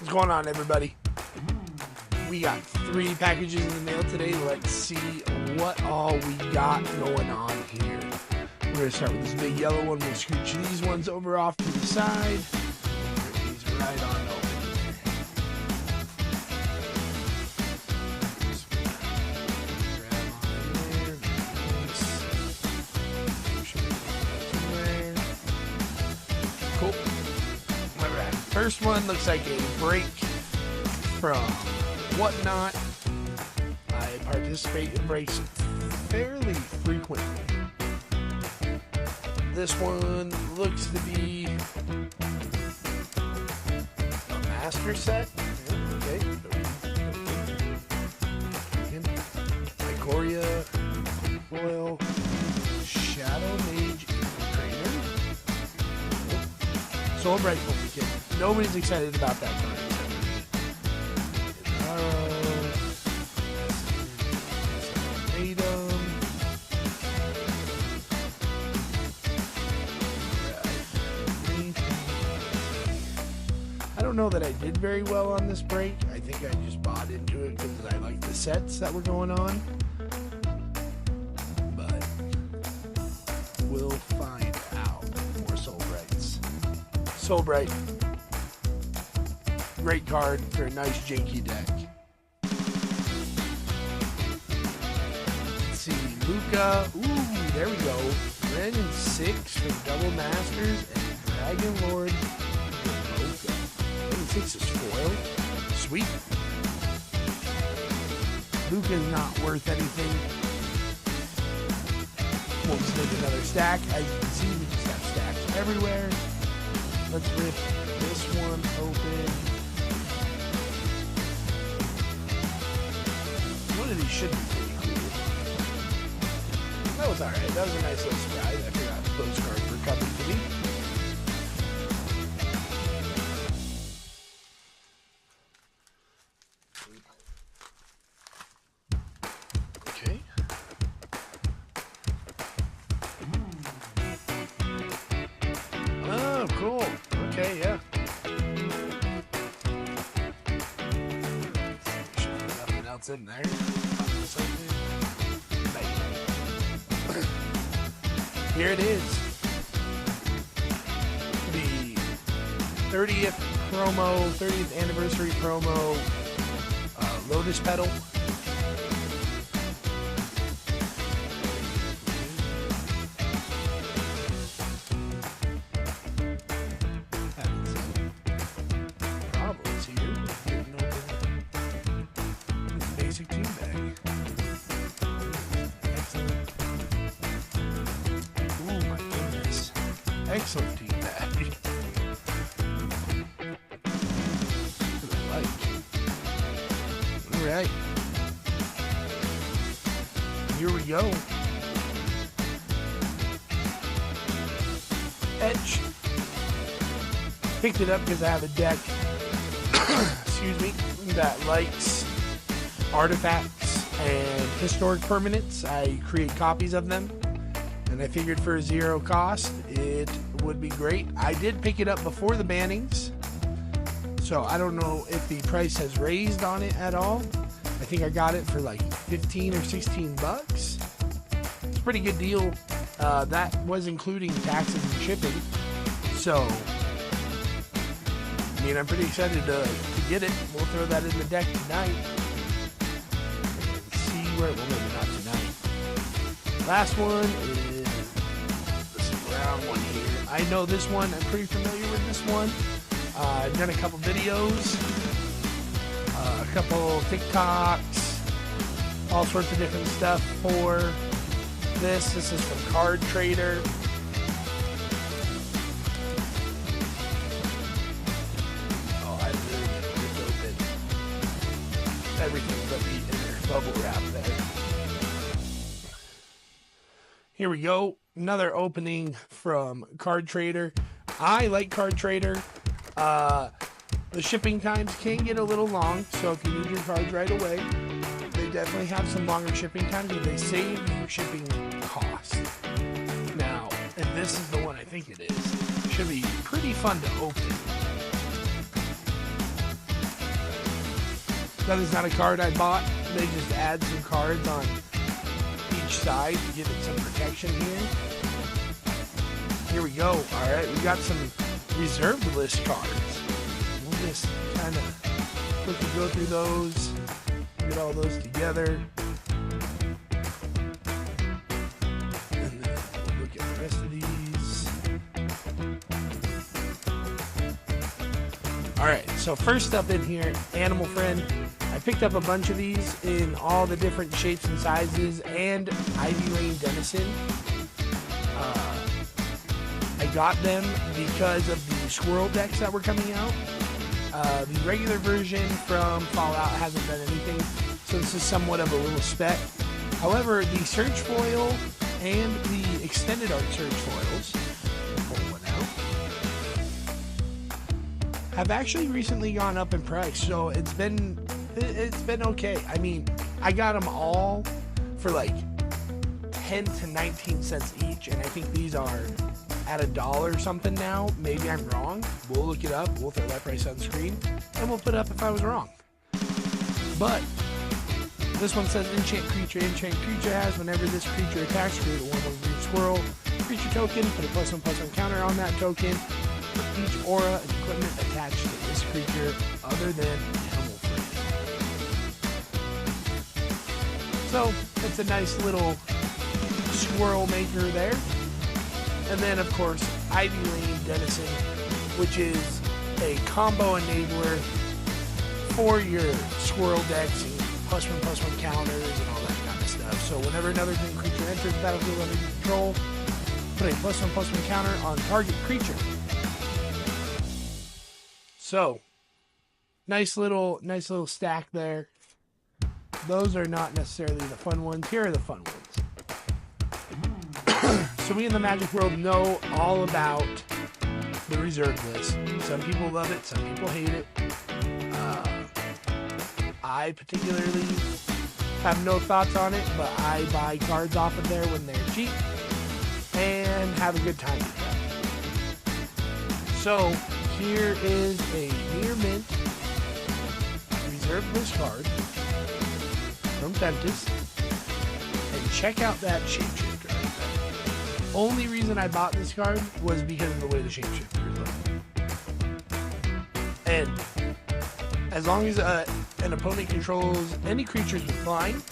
What's going on, everybody? We got 3 packages in the mail today. Let's see what all we got going on here. We're going to start with this big yellow one. We'll scooch these ones over off to the side. Put these right on over. Cool. Alright, first one looks like a break from Whatnot. I participate in breaks fairly frequently. This one looks to be a master set. Okay. Ikoria Foil Shadow Mage Trainer. Soul Rifle Kit. Nobody's excited about that card. I don't know that I did very well on this break. I think I just bought into it because I like the sets that were going on. But we'll find out. More Soul Brights. Soul Bright. Great card for a nice janky deck. Let's see. Luca. Ooh, there we go. Ren and 6 for Double Masters and Dragon Lord. 6 is foil. Sweet. Luca's not worth anything. We'll just make another stack. As you can see, we just have stacks everywhere. Let's rip this one open. One of these should be pretty cool. That was alright. That was a nice little surprise. I forgot those cards were coming to me. Okay. Oh, cool. Okay, yeah. Nothing else in there. Here it is. The 30th promo, 30th anniversary promo, Lotus Petal. Basic team bag. Excellent. Oh my goodness. Excellent team bag. Alright. Here we go. Etch. Picked it up because I have a deck excuse me, that likes artifacts and historic permanents. I create copies of them, and I figured for a 0 cost it would be great. I did pick it up before the bannings, so I don't know if the price has raised on it at all. I think I got it for like 15 or 16 bucks. It's a pretty good deal. That was including taxes and shipping, so I mean, I'm pretty excited to get it. We'll throw that in the deck tonight. See where, well, maybe not tonight. Last one is this brown one here. I know this one. I'm pretty familiar with this one. I've done a couple videos, a couple TikToks, all sorts of different stuff for this. This is from Card Trader. Everything but the bubble wrap there. Here we go. Another opening from Card Trader. I like Card Trader. The shipping times can get a little long, so if you need your cards right away, they definitely have some longer shipping times, but they save you shipping costs. Now, and this is the one I think it is. Should be pretty fun to open. That is not a card I bought. They just add some cards on each side to give it some protection here. Here we go. Alright, we got some reserved list cards. We'll just kind of quickly go through those. Get all those together. And then we'll look at the rest of these. Alright, so first up in here, Animal Friend. I picked up a bunch of these in all the different shapes and sizes, and Ivy Lane Denizen. I got them because of the Squirrel decks that were coming out. The regular version from Fallout hasn't done anything, so this is somewhat of a little spec. However, the Search Foil and the Extended Art Search Foils, pull one out, have actually recently gone up in price, so it's been okay. I mean, I got them all for like 10 to 19 cents each, and I think these are at $1 or something now. Maybe I'm wrong. We'll look it up. We'll throw that price on screen, and we'll put up if I was wrong. But this one says enchant creature. Enchant creature has, whenever this creature attacks, create a 1/1 green squirrel creature token. Put a +1/+1 counter on that token for each aura and equipment attached to this creature other than Animal Friend. So it's a nice little squirrel maker there. And then, of course, Ivy Lane Denizen, which is a combo enabler for your squirrel decks and +1/+1 counters and all that kind of stuff. So whenever another green creature enters the battlefield under your control, put a +1/+1 counter on target creature. So, nice little stack there. Those are not necessarily the fun ones. Here are the fun ones. So we in the Magic world know all about the reserve list. Some people love it, some people hate it. I particularly have no thoughts on it, but I buy cards off of there when they're cheap and have a good time with them. So here is a near mint reserve list card from Tempest, and check out that shapeshifter right there. Only reason I bought this card was because of the way the shapeshifter look. And as long as an opponent controls any creatures with flying,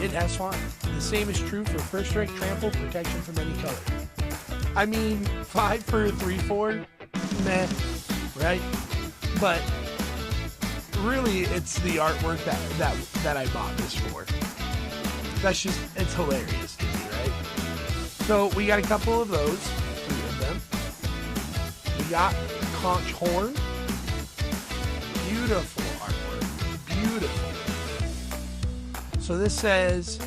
it has flying. The same is true for First Strike, Trample, Protection from any color. I mean, 5 for 3/4, meh, right? But really, it's the artwork that I bought this for. That's just, it's hilarious to me, right? So we got a couple of those, 3 of them. We got Conch Horn. Beautiful artwork, beautiful. So this says,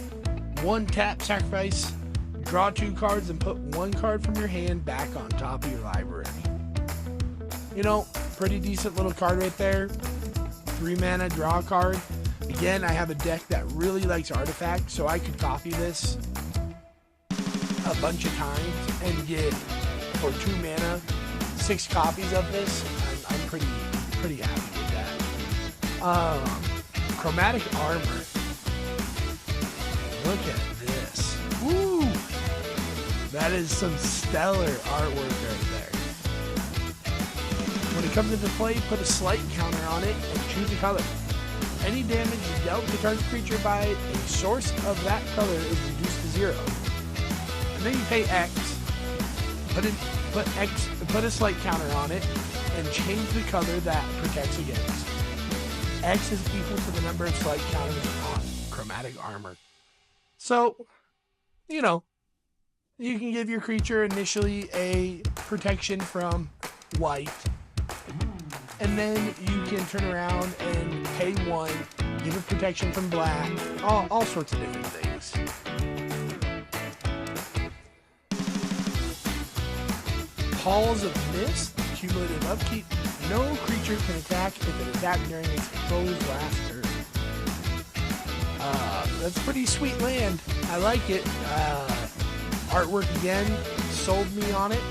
1 tap, sacrifice, draw 2 cards, and put 1 card from your hand back on top of your library. You know, pretty decent little card right there. 3 mana, draw a card. Again, I have a deck that really likes artifacts, so I could copy this a bunch of times and get, for 2 mana, 6 copies of this. I'm pretty happy with that. Chromatic Armor. Look at this. Woo! That is some stellar artwork right there. When it comes into play, put a slight counter on it and choose a color. Any damage dealt to target creature by a source of that color is reduced to 0. And then you pay X, put a slight counter on it, and change the color that protects against. X is equal to the number of slight counters on Chromatic Armor. So, you know, you can give your creature initially a protection from white, and then you can turn around and pay 1, give it protection from black, all sorts of different things. Halls of Mist, cumulative upkeep. No creature can attack if it attacked during its controller's last turn. That's pretty sweet land. I like it. Artwork again, sold me on it.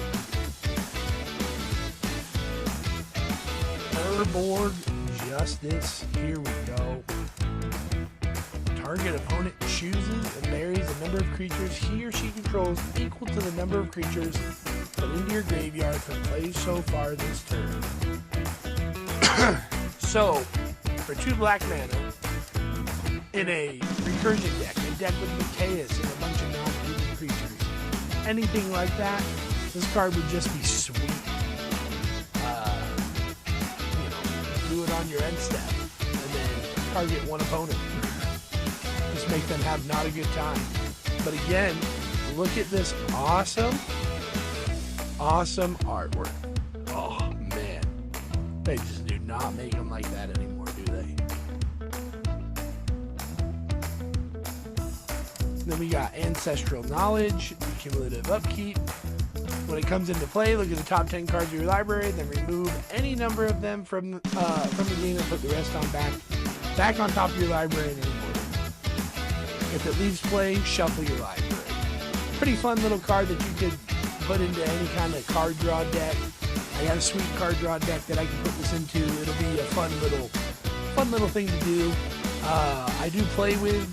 Urborg adjust this. Here we go. Target opponent chooses and buries a number of creatures he or she controls equal to the number of creatures put into your graveyard from plays so far this turn. So, for 2 black mana, in a recursion deck, a deck with Mikaeus and a bunch of non-human creatures, anything like that, this card would just be sweet. Do it on your end step, and then target one opponent. Just make them have not a good time. But again, look at this awesome artwork. Oh man, they just do not make them like that anymore, do they? Then we got Ancestral Knowledge, Cumulative Upkeep. When it comes into play, look at the top 10 cards of your library, then remove any number of them from the game and put the rest on back on top of your library in any order. If it leaves play, shuffle your library. Pretty fun little card that you could put into any kind of card draw deck. I got a sweet card draw deck that I can put this into. It'll be a fun little thing to do. I do play with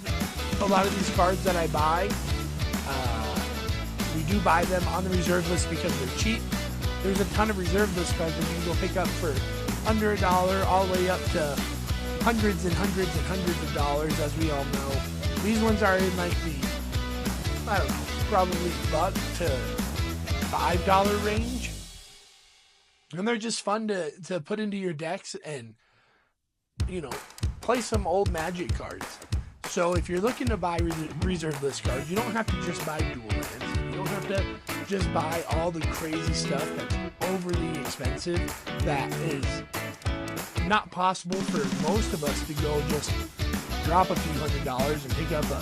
a lot of these cards that I buy. We do buy them on the reserve list because they're cheap. There's a ton of reserve list cards that you can go pick up for under $1 all the way up to hundreds and hundreds and hundreds of dollars, as we all know. These ones are in like the, I don't know, probably $1 to $5 range. And they're just fun to put into your decks and, you know, play some old Magic cards. So if you're looking to buy reserve list cards, you don't have to just buy dual lands. You don't have to just buy all the crazy stuff that's overly expensive, that is not possible for most of us to go just drop a few $100s and pick up a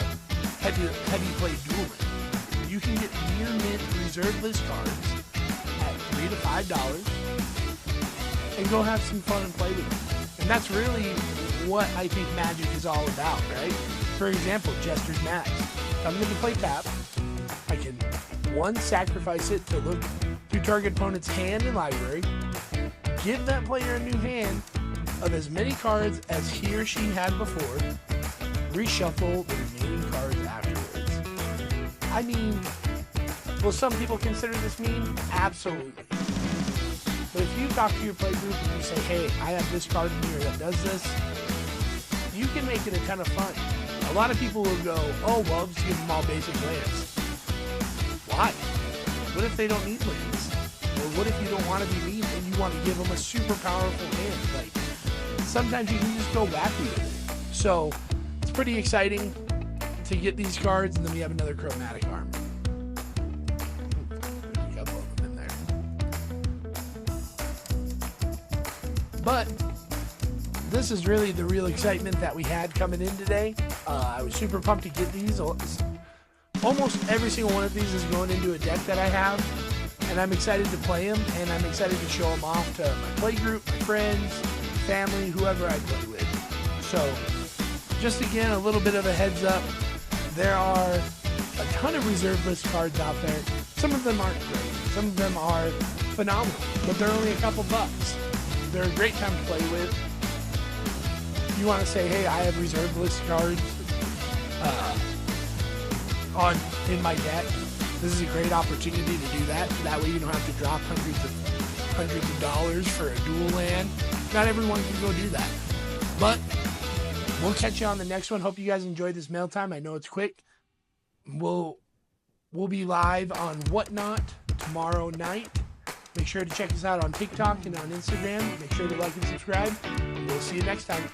heavy play dual land. You can get near mint reserve list cards at $3 to $5 and go have some fun and play with them. And that's really what I think Magic is all about, right? For example, Jester's Max. I'm going to play tap. I can, one, sacrifice it to look through target opponent's hand and library, give that player a new hand of as many cards as he or she had before, reshuffle the remaining cards afterwards. I mean, will some people consider this mean? Absolutely. But if you talk to your play group and you say, hey, I have this card in here that does this, you can make it a ton of fun. A lot of people will go, oh, well, just give them all basic lands. Why? What if they don't need lands? Or what if you don't want to be mean and you want to give them a super powerful hand? Like, sometimes you can just go wacky with it. So, it's pretty exciting to get these cards, and then we have another Chromatic Armor. There's a couple of them in there. But this is really the real excitement that we had coming in today. I was super pumped to get these. Almost every single one of these is going into a deck that I have, and I'm excited to play them, and I'm excited to show them off to my play group, my friends, family, whoever I play with. So, just again, a little bit of a heads up. There are a ton of reserve list cards out there. Some of them aren't great. Some of them are phenomenal, but they're only a couple bucks. They're a great time to play with. You want to say, hey, I have reserve list cards in my deck. This is a great opportunity to do that. That way you don't have to drop hundreds of dollars for a dual land. Not everyone can go do that. But we'll catch you on the next one. Hope you guys enjoyed this mail time. I know it's quick. We'll be live on Whatnot tomorrow night. Make sure to check us out on TikTok and on Instagram. Make sure to like and subscribe. We'll see you next time.